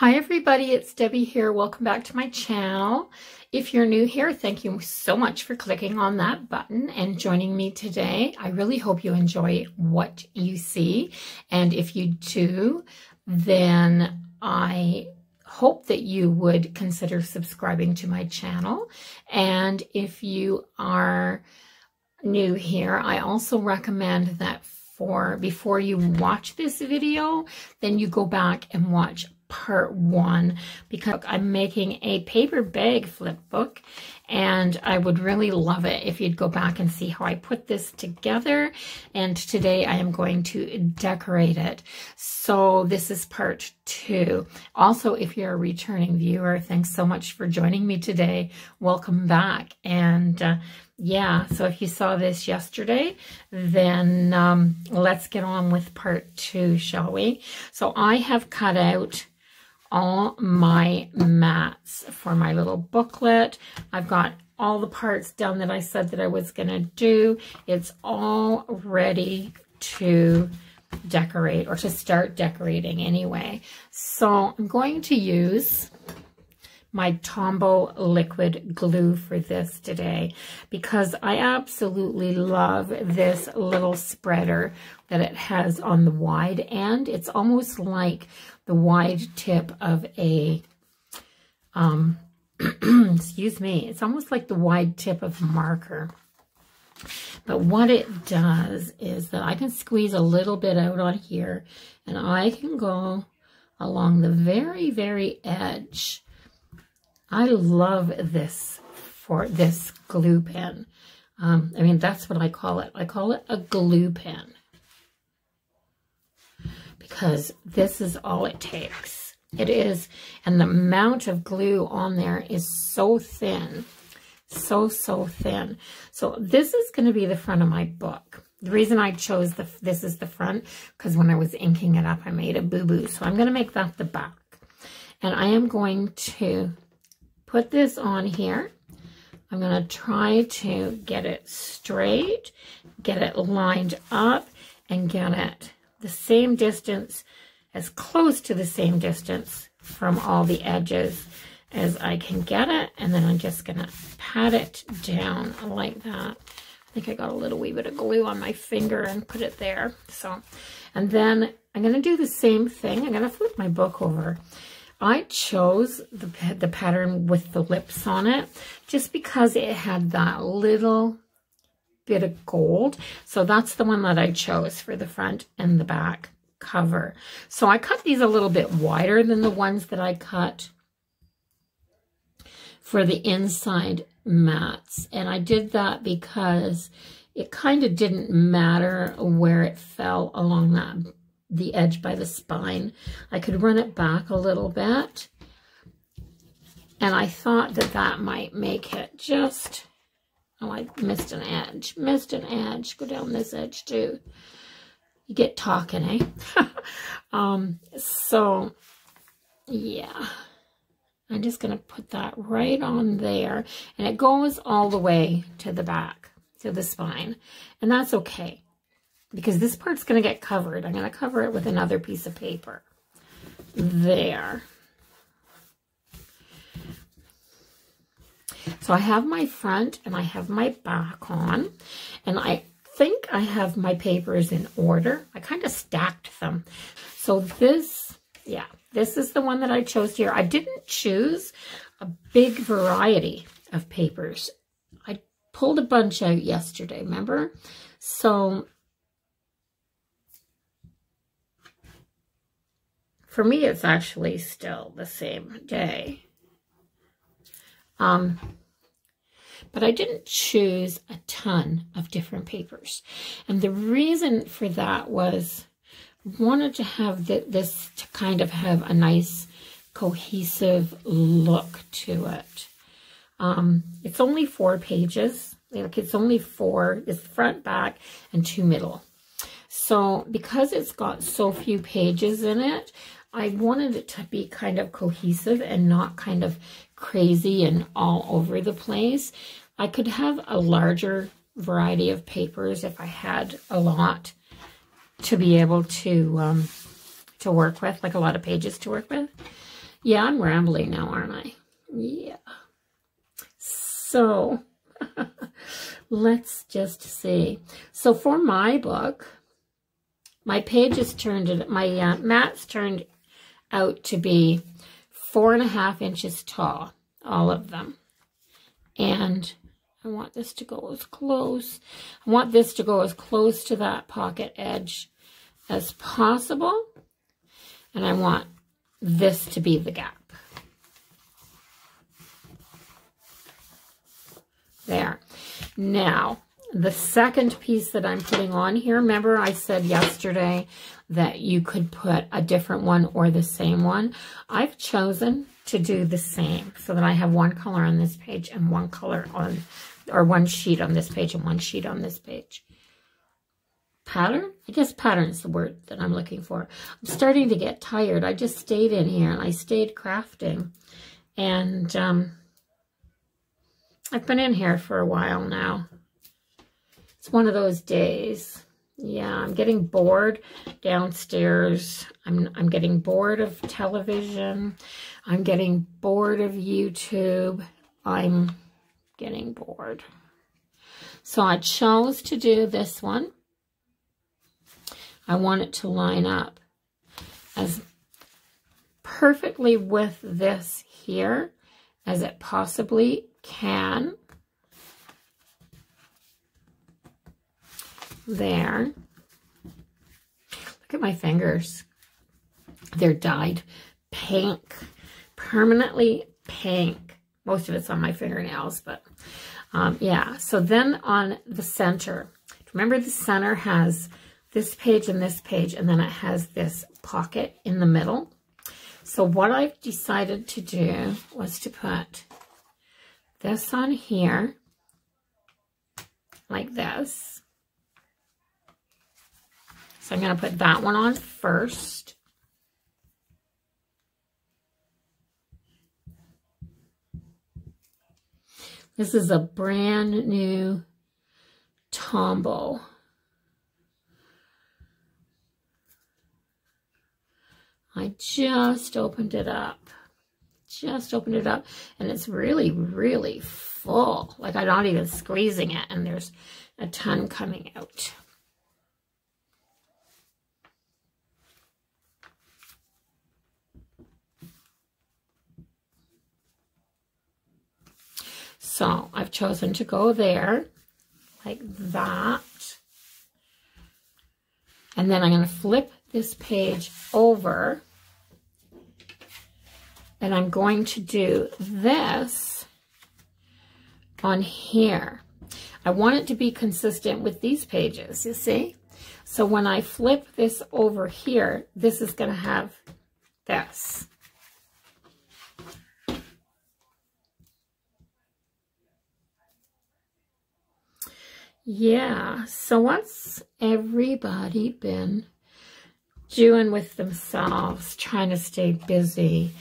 Hi everybody, it's Debbie here. Welcome back to my channel. If you're new here, thank you so much for clicking on that button and joining me today. I really hope you enjoy what you see. And if you do, then I hope that you would consider subscribing to my channel. And if you are new here, I also recommend that before you watch this video, then you go back and watch part 1, because I'm making a paper bag flip book and I would really love it if you'd go back and see how I put this together. And today I am going to decorate it. So this is part 2. Also, if you're a returning viewer, thanks so much for joining me today. Welcome back. And yeah, so if you saw this yesterday, then let's get on with part 2, shall we? So I have cut out all my mats for my little booklet. I've got all the parts done that I said that I was going to do. It's all ready to decorate, or to start decorating anyway. So I'm going to use my Tombow liquid glue for this today, because I absolutely love this little spreader that it has on the wide end. It's almost like the wide tip of a, excuse me, it's almost like the wide tip of a marker. But what it does is that I can squeeze a little bit out on here, and I can go along the very, very edge. I love this for this glue pen. I mean, that's what I call it. I call it a glue pen, because this is all it takes. It is, and the amount of glue on there is so thin, so thin. So this is going to be the front of my book. The reason I chose this is the front, because when I was inking it up, I made a boo-boo. So I'm going to make that the back. And I am going to put this on here. I'm going to try to get it straight, get it lined up, and get it the same distance, as close to the same distance from all the edges as I can get it. And then I'm just going to pat it down like that. I think I got a little wee bit of glue on my finger and put it there. So, and then I'm going to do the same thing. I'm going to flip my book over. I chose the pattern with the lips on it just because it had that little bit of gold. So that's the one that I chose for the front and the back cover. So I cut these a little bit wider than the ones that I cut for the inside mats. And I did that because it kind of didn't matter where it fell along the edge by the spine. I could run it back a little bit, and I thought that that might make it just, oh, I missed an edge, go down this edge too. You get talking, eh? So yeah, I'm just gonna put that right on there, and it goes all the way to the back, to the spine, and that's okay, because this part's going to get covered. I'm going to cover it with another piece of paper. There. So I have my front and I have my back on. And I think I have my papers in order. I kind of stacked them. So this, yeah, this is the one that I chose here. I didn't choose a big variety of papers. I pulled a bunch out yesterday, remember? So for me, it's actually still the same day. But I didn't choose a ton of different papers. And the reason for that was I wanted to have this to kind of have a nice cohesive look to it. It's only 4 pages. Like, it's only 4, it's front, back, and 2 middle. So because it's got so few pages in it, I wanted it to be kind of cohesive and not kind of crazy and all over the place. I could have a larger variety of papers if I had a lot to be able to work with, like a lot of pages to work with. Yeah, I'm rambling now, aren't I? Yeah. So, let's just see. So for my book, my pages turned, my mats turned out to be 4.5 inches tall, all of them. And I want this to go as close. I want this to go as close to that pocket edge as possible. And I want this to be the gap. There. Now, the second piece that I'm putting on here, remember I said yesterday that you could put a different one or the same one. I've chosen to do the same so that I have one color on this page and one color on, or one sheet on this page and one sheet on this page. Pattern? I guess pattern is the word that I'm looking for. I'm starting to get tired. I just stayed in here and I stayed crafting. And I've been in here for a while now. It's one of those days. Yeah, I'm getting bored downstairs. I'm getting bored of television. I'm getting bored of YouTube. I'm getting bored. So I chose to do this one. I want it to line up as perfectly with this here as it possibly can. There. Look at my fingers. They're dyed pink, permanently pink. Most of it's on my fingernails, but yeah. So then on the center, remember the center has this page and then it has this pocket in the middle. So what I've decided to do was to put this on here, like this. So I'm going to put that one on first. This is a brand new Tombow. I just opened it up. And it's really, really full. Like I'm not even squeezing it, and there's a ton coming out. So I've chosen to go there, like that. And then I'm going to flip this page over. And I'm going to do this on here. I want it to be consistent with these pages, you see? So when I flip this over here, this is going to have this. Yeah, so what's everybody been doing with themselves, trying to stay busy?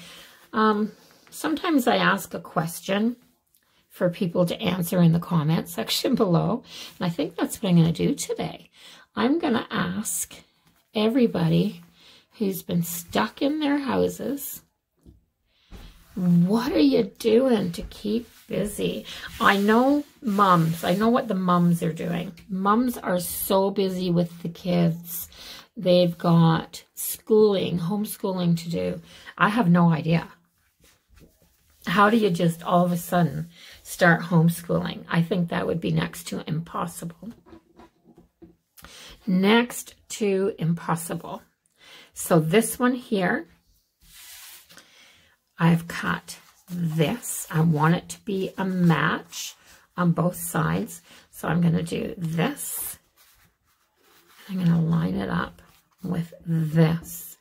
Sometimes I ask a question for people to answer in the comment section below, and I think that's what I'm going to do today. I'm going to ask everybody who's been stuck in their houses, what are you doing to keep busy? I know moms, I know what the moms are doing. Moms are so busy with the kids. They've got schooling, homeschooling to do. I have no idea. How do you just all of a sudden start homeschooling? I think that would be next to impossible. Next to impossible. So this one here, I've cut this. I want it to be a match on both sides. So I'm going to do this. I'm going to line it up with this.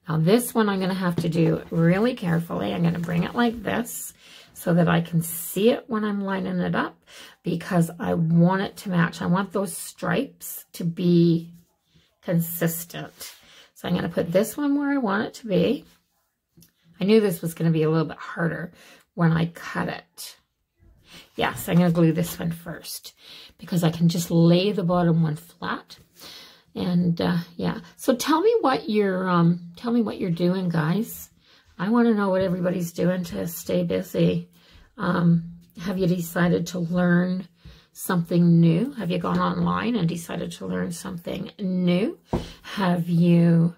Now this one I'm going to have to do really carefully. I'm going to bring it like this so that I can see it when I'm lining it up, because I want it to match. I want those stripes to be consistent. So I'm going to put this one where I want it to be. I knew this was going to be a little bit harder when I cut it. Yes, I'm going to glue this one first because I can just lay the bottom one flat. And yeah, so tell me what you're doing, guys. I want to know what everybody's doing to stay busy. Have you decided to learn something new? Have you gone online and decided to learn something new? Have you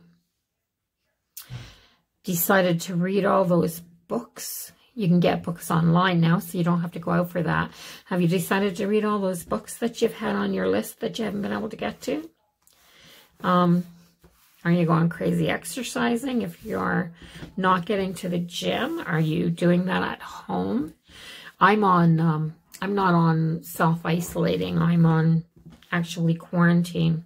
decided to read all those books? You can get books online now, so you don't have to go out for that. Have you decided to read all those books that you've had on your list that you haven't been able to get to? Are you going crazy exercising? If you're not getting to the gym, are you doing that at home? I'm not on self-isolating. I'm on actually quarantine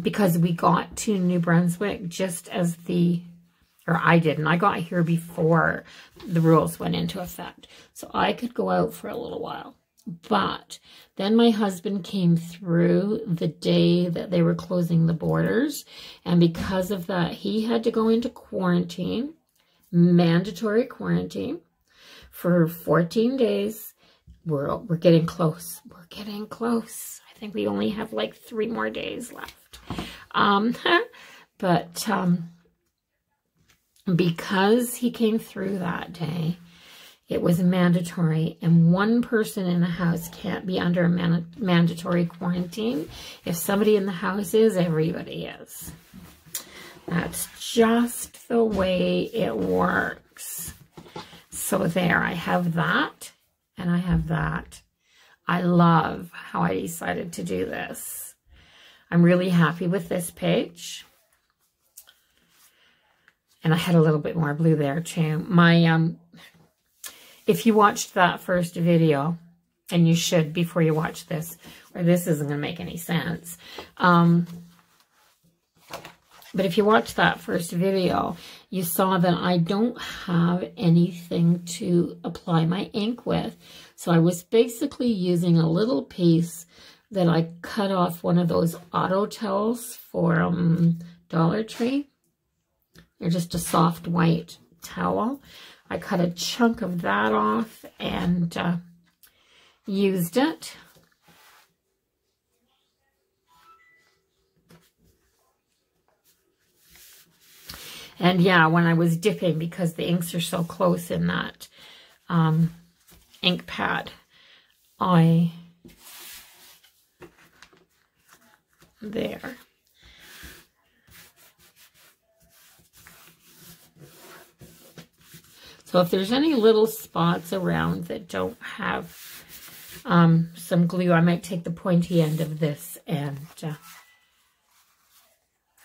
because we got to New Brunswick just as I didn't. I got here before the rules went into effect. So I could go out for a little while. But then my husband came through the day that they were closing the borders. And because of that, he had to go into quarantine, mandatory quarantine, for 14 days. We're getting close. We're getting close. I think we only have like 3 more days left. Because he came through that day, it was mandatory, and one person in the house can't be under a mandatory quarantine. If somebody in the house is, everybody is. That's just the way it works. So there, I have that, and I have that. I love how I decided to do this. I'm really happy with this page. And I had a little bit more blue there too. If you watched that first video, and you should before you watch this, or this isn't going to make any sense. But if you watched that first video, you saw that I don't have anything to apply my ink with. So I was basically using a little piece that I cut off one of those auto towels for Dollar Tree. They're just a soft white towel. I cut a chunk of that off and used it. And yeah, when I was dipping, because the inks are so close in that ink pad, there. So if there's any little spots around that don't have some glue, I might take the pointy end of this and I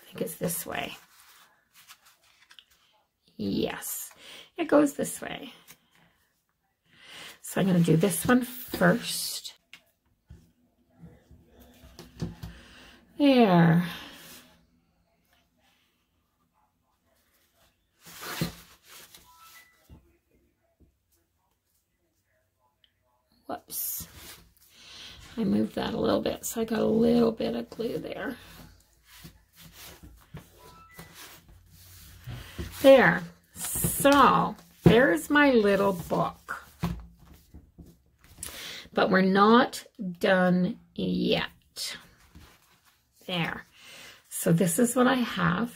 think it's this way. Yes, it goes this way. So I'm going to do this one first. There. Whoops. I moved that a little bit, so I got a little bit of glue there. There. So, there's my little book. But we're not done yet. There. So this is what I have.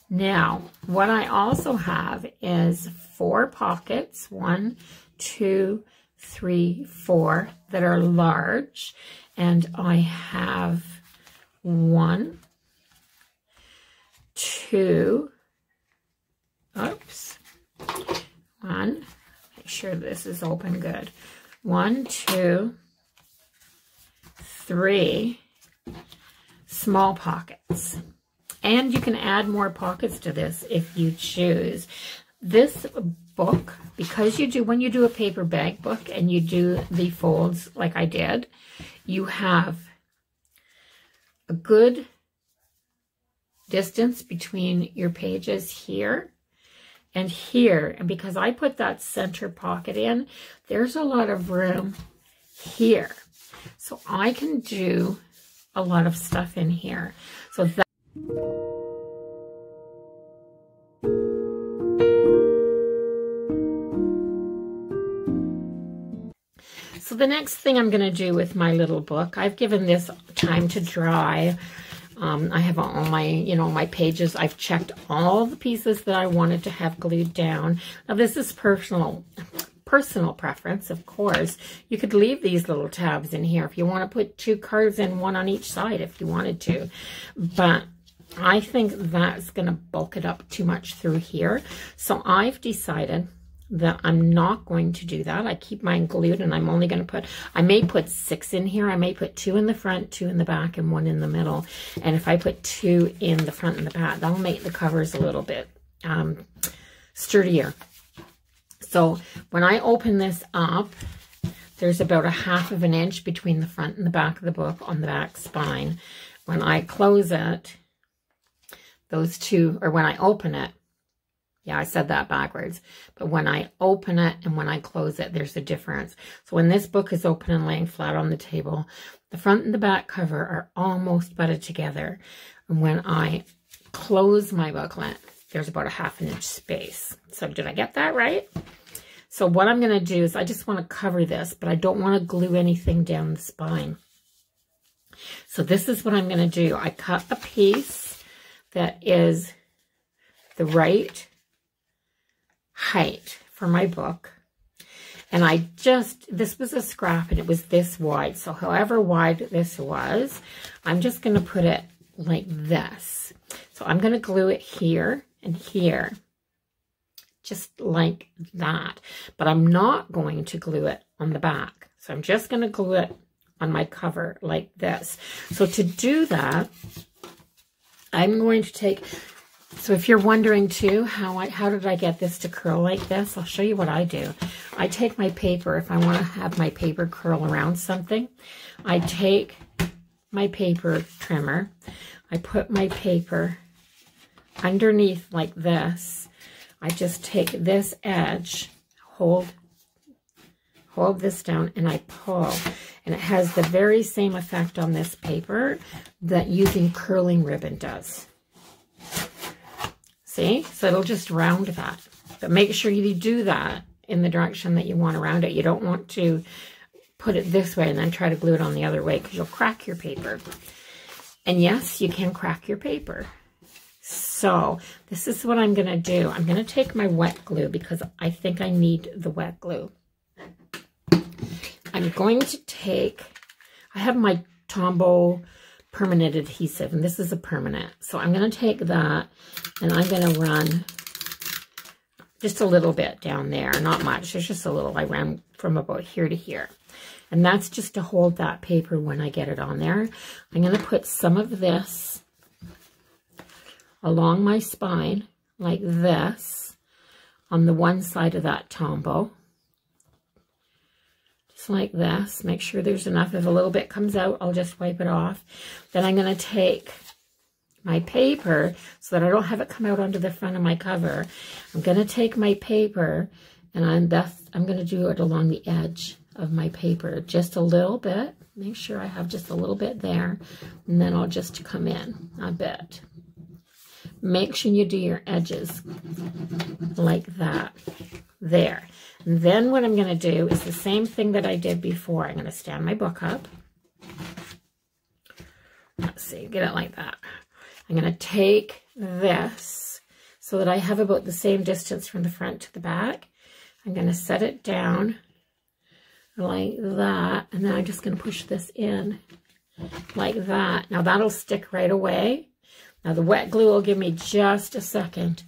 Now, what I also have is 4 pockets, 1, 2, 3, 4, that are large. And I have 1, 2, oops, 1, make sure this is open good. 1, 2, 3 small pockets. And you can add more pockets to this if you choose. This book, because when you do a paper bag book and you do the folds like I did, you have a good distance between your pages here and here. And because I put that center pocket in, there's a lot of room here. So I can do a lot of stuff in here. So So the next thing I'm going to do with my little book, I've given this time to dry. I have all my, my pages. I've checked all the pieces that I wanted to have glued down. Now this is personal preference, of course. You could leave these little tabs in here if you want to put 2 cards in, one on each side if you wanted to. But I think that's going to bulk it up too much through here. So I've decided that I'm not going to do that. I keep mine glued, and I'm only going to I may put 6 in here. I may put 2 in the front, 2 in the back, and 1 in the middle. And if I put 2 in the front and the back, that'll make the covers a little bit sturdier. So when I open this up, there's about 1/2 inch between the front and the back of the book on the back spine. When I close it, those two, or when I open it, yeah, I said that backwards. But when I open it and when I close it, there's a difference. So when this book is open and laying flat on the table, the front and the back cover are almost butted together. And when I close my booklet, there's about 1/2 inch space. So did I get that right? So what I'm going to do is I just want to cover this, but I don't want to glue anything down the spine. So this is what I'm going to do. I cut a piece that is the right height for my book, and this was a scrap and it was this wide, so however wide this was, I'm just going to put it like this. So I'm going to glue it here and here, just like that, but I'm not going to glue it on the back. So I'm just going to glue it on my cover like this. So to do that, I'm going to take, so if you're wondering too, how did I get this to curl like this? I'll show you what I do. I take my paper, if I want to have my paper curl around something, I take my paper trimmer, I put my paper underneath like this. I just take this edge, hold this down, and I pull. And it has the very same effect on this paper that using curling ribbon does. See? So it'll just round that. But make sure you do that in the direction that you want to round it. You don't want to put it this way and then try to glue it on the other way, because you'll crack your paper. And yes, you can crack your paper. So this is what I'm going to do. I'm going to take my wet glue, because I think I need the wet glue. I'm going to take, I have my Tombow permanent adhesive, and this is a permanent. So I'm going to take that, and I'm going to run just a little bit down there. Not much, there's just a little. I ran from about here to here. And that's just to hold that paper when I get it on there. I'm going to put some of this along my spine, like this, on the one side of that Tombow. Just like this. Make sure there's enough. If a little bit comes out, I'll just wipe it off. Then I'm going to take my paper, so that I don't have it come out onto the front of my cover. I'm going to take my paper, and I'm going to do it along the edge of my paper, just a little bit. Make sure I have just a little bit there, and then I'll just come in a bit. Make sure you do your edges like that. There. And then what I'm going to do is the same thing that I did before. I'm going to stand my book up. Let's see, get it like that. I'm going to take this so that I have about the same distance from the front to the back. I'm going to set it down like that, and then I'm just going to push this in like that. Now that'll stick right away. Now the wet glue will give me just a second.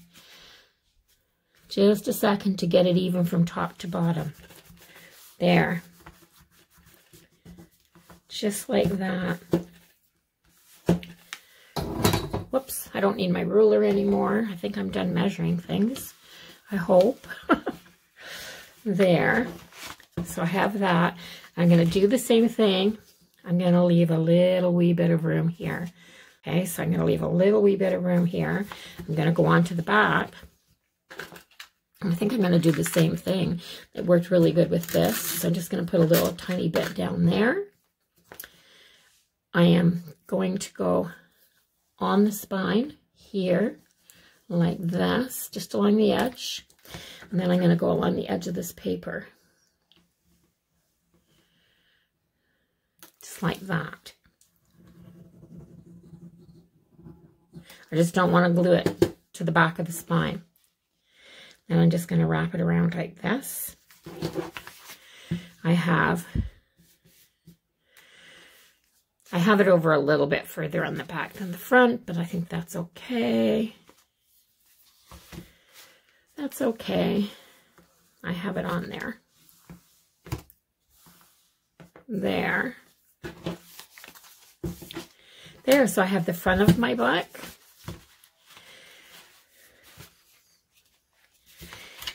Just a second to get it even from top to bottom. There. Just like that. Whoops, I don't need my ruler anymore. I think I'm done measuring things. I hope. There. So I have that. I'm going to do the same thing. I'm going to leave a little wee bit of room here. Okay, so I'm going to leave a little wee bit of room here. I'm going to go on to the back. I think I'm going to do the same thing. It worked really good with this. So I'm just going to put a little tiny bit down there. I am going to go on the spine here, like this, just along the edge. And then I'm going to go along the edge of this paper. just like that. I just don't want to glue it to the back of the spine. And I'm just going to wrap it around like this. I have it over a little bit further on the back than the front, but I think that's okay. That's okay. I have it on there. There. There, so I have the front of my book.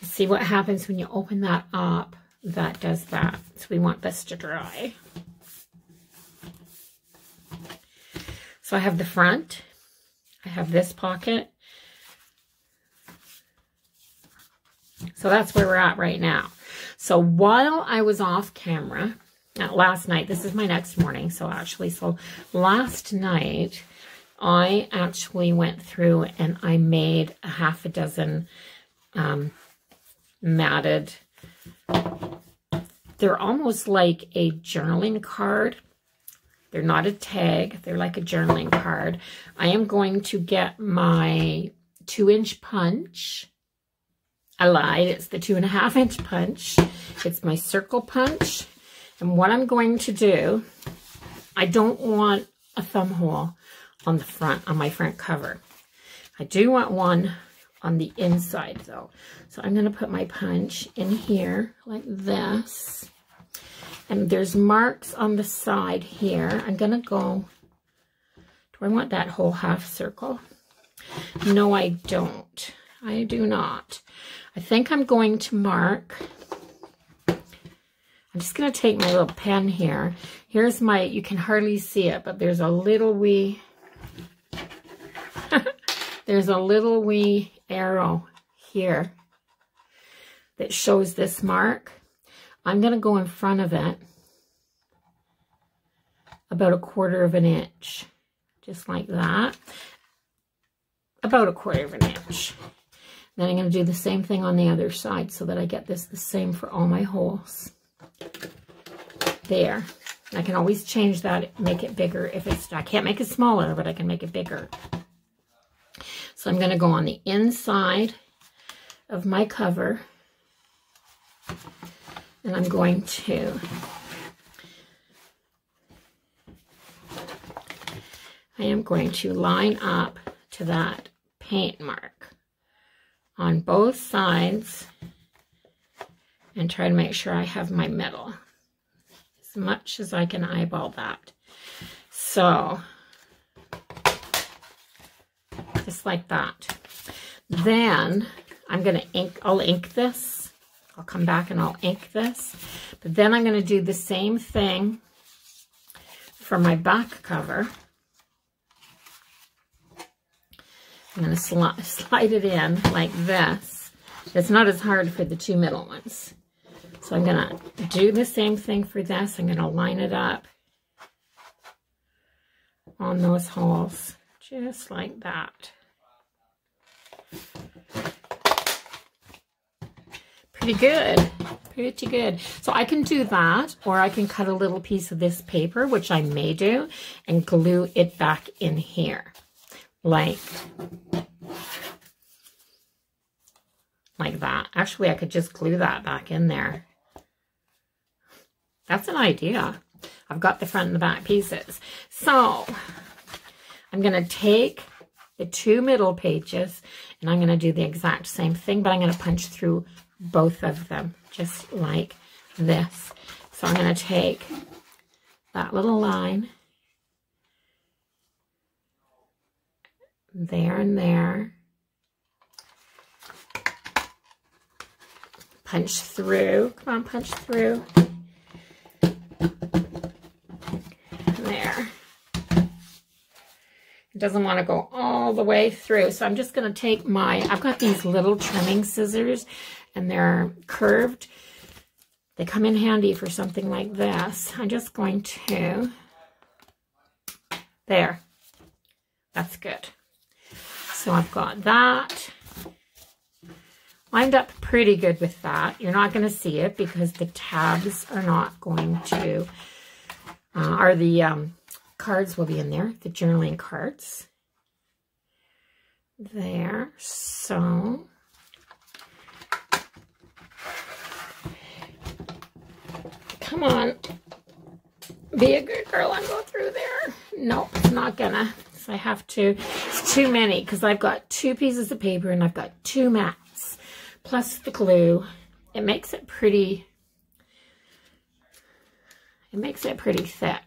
See what happens when you open that up. That does that. So we want this to dry. So I have the front. I have this pocket. So that's where we're at right now. So while I was off camera, last night, this is my next morning, so last night, I actually went through and I made a half a dozen matted, they're almost like a journaling card. They're not a tag, they're like a journaling card. I am going to get my 2-inch punch. I lied, it's the 2.5-inch punch. It's my circle punch. And what I'm going to do, I don't want a thumb hole on the front, on my front cover. I do want one on the inside though. So I'm going to put my punch in here like this. And there's marks on the side here. I'm going to go, do I want that whole half circle? No, I don't. I do not. I think I'm going to mark, I'm just going to take my little pen here. Here's my, you can hardly see it, but there's a little wee, there's a little wee arrow here that shows this mark. I'm going to go in front of it about 1/4 inch, just like that, about 1/4 inch. Then I'm going to do the same thing on the other side so that I get this the same for all my holes. There. I can always change that, make it bigger if it's, I can't make it smaller, but I can make it bigger. So I'm going to go on the inside of my cover. And I'm going to, line up to that paint mark on both sides and try to make sure I have my middle as much as I can eyeball that. So just like that. Then I'm going to I'll ink this. I'll come back and I'll ink this. But then I'm going to do the same thing for my back cover. I'm going to slide it in like this. It's not as hard for the 2 middle ones. So I'm going to do the same thing for this. I'm going to line it up on those holes, just like that. Pretty good. Pretty good. So I can do that, or I can cut a little piece of this paper, which I may do, and glue it back in here. Like that. Actually, I could just glue that back in there. That's an idea. I've got the front and the back pieces. So I'm going to take the 2 middle pages and I'm going to do the exact same thing, but I'm going to punch through both of them just like this. So I'm going to take that little line there and there, punch through, come on, punch through, there. It doesn't want to go all the way through, so I'm just going to take I've got these little trimming scissors, and they're curved. They come in handy for something like this. I'm just going to, there, that's good. So I've got that lined up pretty good with that. You're not going to see it because the tabs are not going to or the cards will be in there, the journaling cards. There, so come on, be a good girl and go through there. Nope, it's not gonna. So I have to, it's too many because I've got 2 pieces of paper and I've got 2 mats plus the glue. It makes it pretty thick.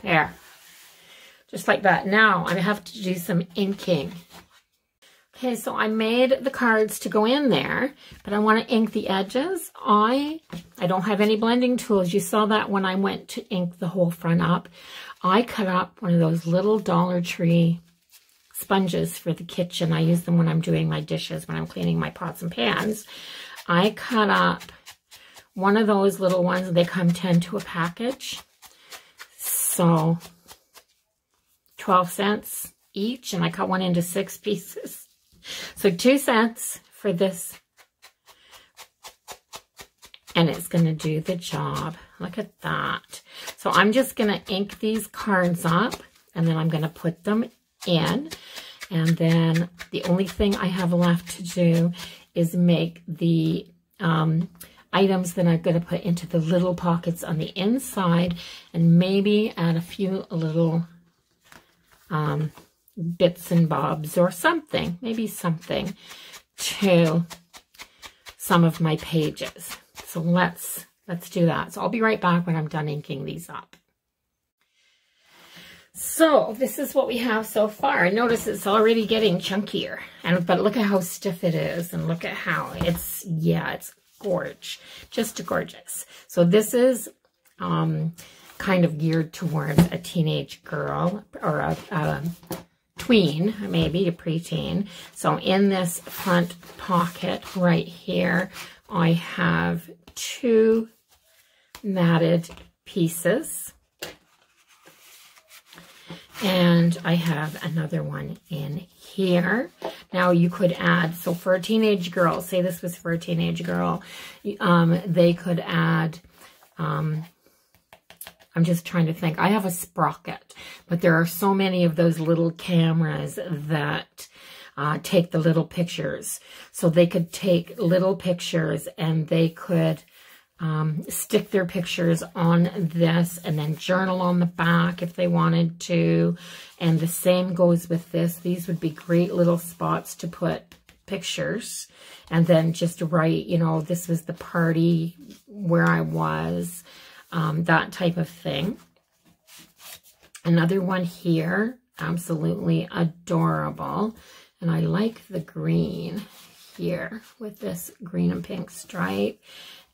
There, just like that. Now I have to do some inking. Okay, so I made the cards to go in there, but I want to ink the edges. I don't have any blending tools. You saw that when I went to ink the whole front up. I cut up one of those little Dollar Tree sponges for the kitchen. I use them when I'm doing my dishes, when I'm cleaning my pots and pans. I cut up one of those little ones. They come 10 to a package. So 12 cents each, and I cut one into 6 pieces. So 2 cents for this. And it's going to do the job. Look at that. So I'm just going to ink these cards up, and then I'm going to put them in. And then the only thing I have left to do is make the items that I'm going to put into the little pockets on the inside, and maybe add a few little bits and bobs or something, maybe something to some of my pages. So let's do that. So I'll be right back when I'm done inking these up. So this is what we have so far. Notice it's already getting chunkier, but look at how stiff it is, and look at how it's gorgeous, just gorgeous. So this is kind of geared towards a teenage girl, or a tween, maybe a preteen. So in this front pocket right here, I have 2 matted pieces. And I have another one in here. Now you could add, so for a teenage girl, say this was for a teenage girl, they could add, I'm just trying to think. I have a sprocket, but there are so many of those little cameras that take the little pictures. So they could take little pictures, and they could stick their pictures on this and then journal on the back if they wanted to. And the same goes with this. These would be great little spots to put pictures, and then just write, you know, this was the party where I was, that type of thing. Another one here, absolutely adorable. And I like the green here with this green and pink stripe.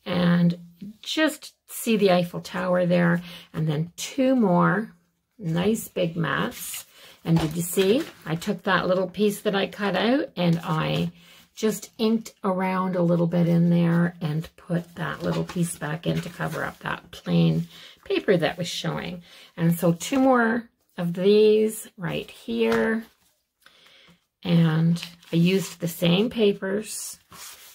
And just see the Eiffel Tower there. And then 2 more nice big mats. And did you see? I took that little piece that I cut out, and I just inked around a little bit in there and put that little piece back in to cover up that plain paper that was showing. And so 2 more of these right here. And I used the same papers.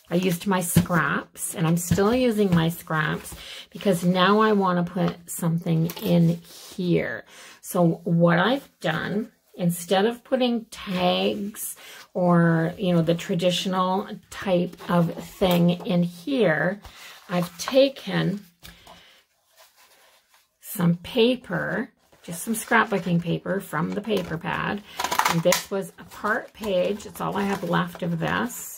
I used my scraps, and I'm still using my scraps because now I want to put something in here. So what I've done, instead of putting tags or, you know, the traditional type of thing in here, I've taken some paper, just some scrapbooking paper from the paper pad. And this was a part page. It's all I have left of this.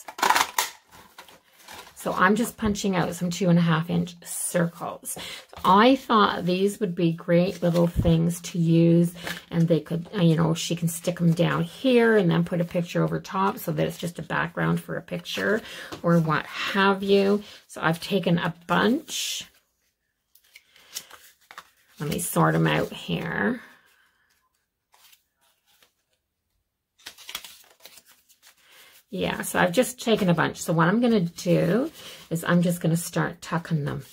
So I'm just punching out some 2.5-inch circles. So I thought these would be great little things to use, and they could, you know, she can stick them down here and then put a picture over top so that it's just a background for a picture or what have you. So I've taken a bunch. Let me sort them out here. Yeah, so I've just taken a bunch. So what I'm going to do is I'm just going to start tucking them.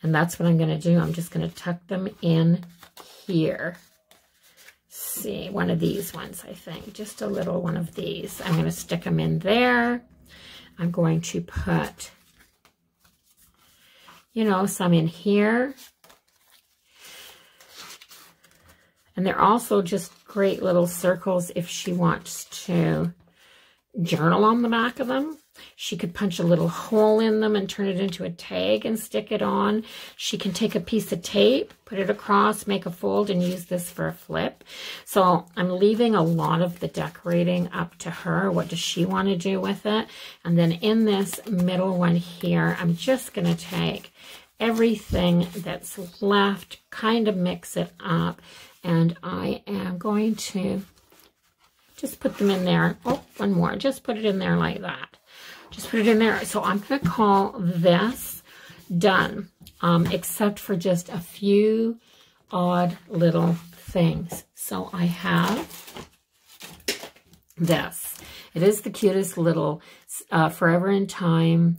And that's what I'm going to do. I'm just going to tuck them in here. See, one of these ones, I think. Just a little one of these. I'm going to stick them in there. I'm going to put, you know, some in here. And they're also just great little circles if she wants to journal on the back of them. She could punch a little hole in them and turn it into a tag and stick it on. She can take a piece of tape, put it across, make a fold, and use this for a flip. So I'm leaving a lot of the decorating up to her. What does she want to do with it? And then in this middle one here, I'm just going to take everything that's left, kind of mix it up, and I am going to just put them in there. Oh, one more. Just put it in there like that. Just put it in there. So I'm going to call this done, except for just a few odd little things. So I have this. It is the cutest little Forever in Time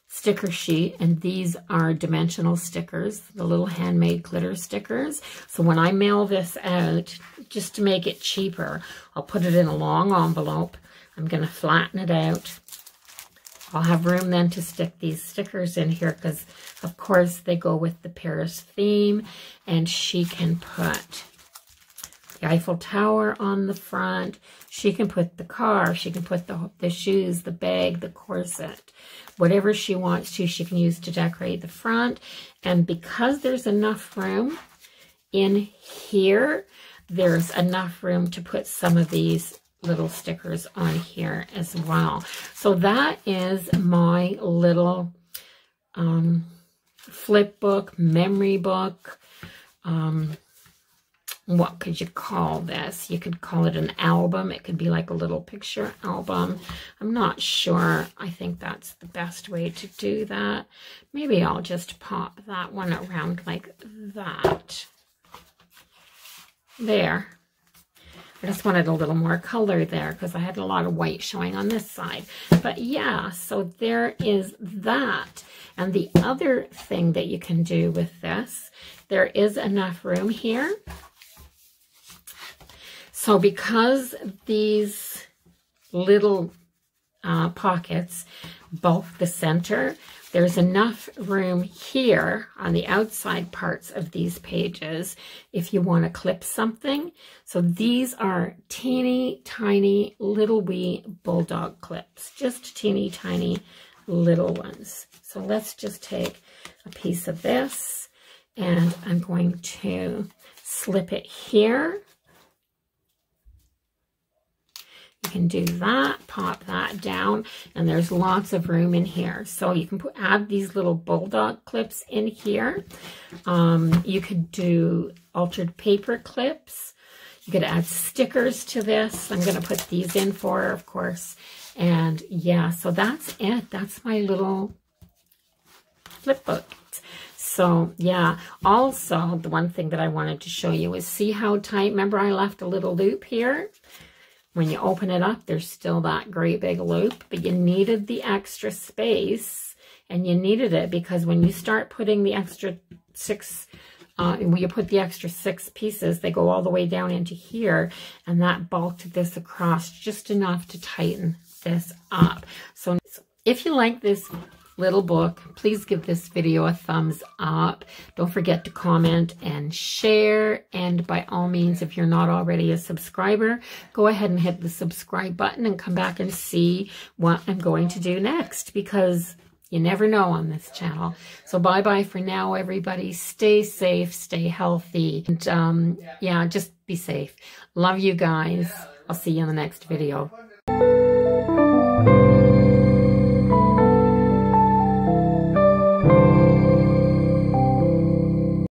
sticker sheet, and these are dimensional stickers, the little handmade glitter stickers. So when I mail this out, just to make it cheaper, I'll put it in a long envelope. I'm going to flatten it out. I'll have room then to stick these stickers in here because, of course, they go with the Paris theme, and she can put the Eiffel Tower on the front. She can put the car. She can put the shoes, the bag, the corset. Whatever she wants to, she can use to decorate the front. And because there's enough room in here, there's enough room to put some of these little stickers on here as well. So that is my little flip book, memory book. What could you call this? You could call it an album. It could be like a little picture album. I'm not sure. I think that's the best way to do that. Maybe I'll just pop that one around like that. There. I just wanted a little more color there because I had a lot of white showing on this side. But yeah, so there is that. And the other thing that you can do with this, there is enough room here. So because these little pockets bulk the center, there's enough room here on the outside parts of these pages if you want to clip something. So these are teeny tiny little wee bulldog clips, just teeny tiny little ones. So let's just take a piece of this and I'm going to slip it here. You can do that, pop that down, and there's lots of room in here. So you can add these little bulldog clips in here. You could do altered paper clips. You could add stickers to this. I'm going to put these in for her, of course. And yeah, so that's it. That's my little flip book. So yeah, also the one thing that I wanted to show you is see how tight, remember I left a little loop here? When you open it up, there's still that great big loop, but you needed the extra space, and you needed it because when you start putting the extra when you put the extra 6 pieces, they go all the way down into here, and that bulked this across just enough to tighten this up. So if you like this little book, please give this video a thumbs up. Don't forget to comment and share, and by all means, if you're not already a subscriber, go ahead and hit the subscribe button and come back and see what I'm going to do next, because you never know on this channel. So bye-bye for now, everybody. Stay safe, stay healthy, and yeah, just be safe. Love you guys. I'll see you in the next video.